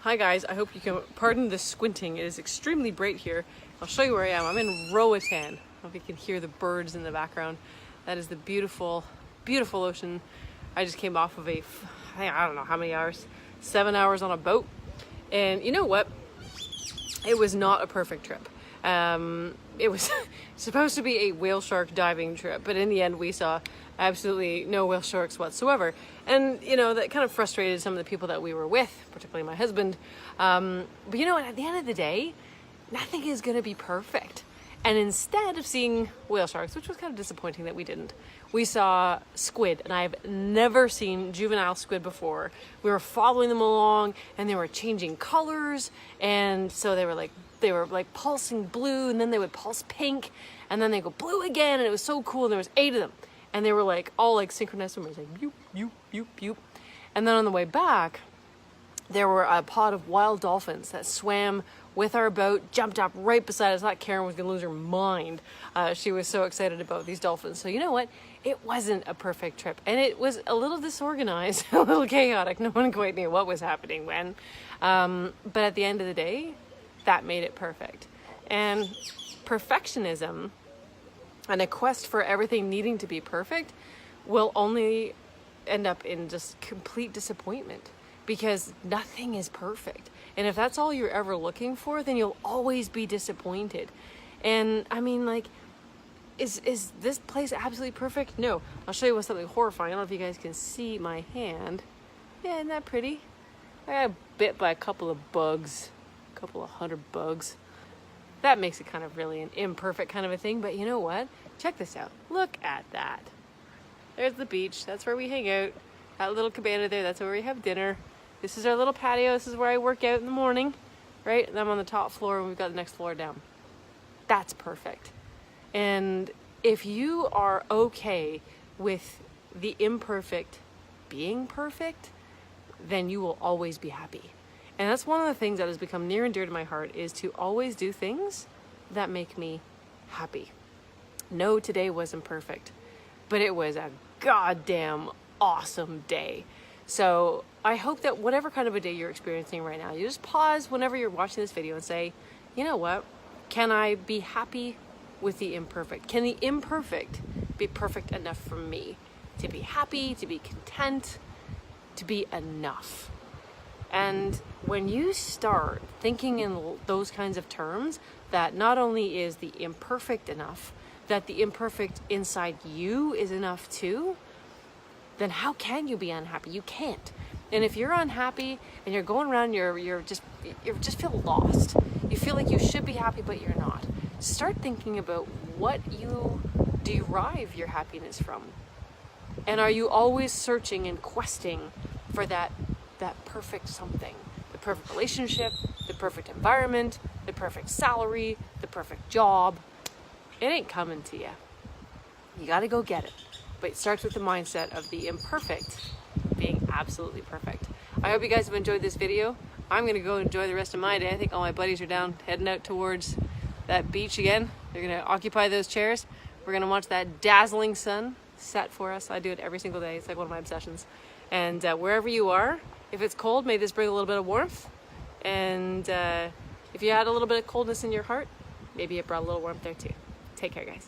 Hi guys, I hope you can pardon the squinting. It is extremely bright here. I'll show you where I am. I'm in Roatan. I don't know if you can hear the birds in the background. That is the beautiful, beautiful ocean. I just came off of I don't know how many hours, 7 hours on a boat. And you know what? It was not a perfect trip. It was supposed to be a whale shark diving trip, but in the end we saw absolutely no whale sharks whatsoever. And, you know, that kind of frustrated some of the people that we were with, particularly my husband. But you know what, at the end of the day, nothing is going to be perfect. And instead of seeing whale sharks, which was kind of disappointing that we didn't, we saw squid. And I've never seen juvenile squid before. We were following them along and they were changing colors. And so they were like pulsing blue, and then they would pulse pink, and then they go blue again. And it was so cool. And there was 8 of them. And they were like all like synchronous, and it was like, yoop, yoop, yoop, yoop. And then on the way back, there were a pod of wild dolphins that swam with our boat, jumped up right beside us. I thought Karen was going to lose her mind. She was so excited about these dolphins. So you know what? It wasn't a perfect trip. And it was a little disorganized, a little chaotic. No one quite knew what was happening when. But at the end of the day, that made it perfect. And perfectionism and a quest for everything needing to be perfect will only end up in just complete disappointment, because nothing is perfect. And if that's all you're ever looking for, then you'll always be disappointed. And I mean, like, is this place absolutely perfect? No. I'll show you something horrifying. I don't know if you guys can see my hand. Yeah, isn't that pretty? I got bit by a couple of bugs, a couple of 100 bugs. That makes it kind of really an imperfect kind of a thing. But you know what? Check this out. Look at that. There's the beach. That's where we hang out. That little cabana there, that's where we have dinner. This is our little patio. This is where I work out in the morning, right? And I'm on the top floor and we've got the next floor down. That's perfect. And if you are okay with the imperfect being perfect, then you will always be happy. And that's one of the things that has become near and dear to my heart, is to always do things that make me happy. No, today wasn't perfect, but it was a goddamn awesome day. So I hope that whatever kind of a day you're experiencing right now, you just pause whenever you're watching this video and say, you know what? Can I be happy with the imperfect? Can the imperfect be perfect enough for me to be happy, to be content, to be enough? And when you start thinking in those kinds of terms, that not only is the imperfect enough, that the imperfect inside you is enough too, then how can you be unhappy? You can't. And if you're unhappy and you're going around, you just feel lost. You feel like you should be happy, but you're not. Start thinking about what you derive your happiness from. And are you always searching and questing for that perfect something? The perfect relationship, the perfect environment, the perfect salary, the perfect job. It ain't coming to you. You got to go get it. But it starts with the mindset of the imperfect being absolutely perfect. I hope you guys have enjoyed this video. I'm going to go enjoy the rest of my day. I think all my buddies are down heading out towards that beach again. They're going to occupy those chairs. We're going to watch that dazzling sun set for us. I do it every single day. It's like one of my obsessions. And wherever you are, if it's cold, may this bring a little bit of warmth. And if you had a little bit of coldness in your heart, maybe it brought a little warmth there too. Take care, guys.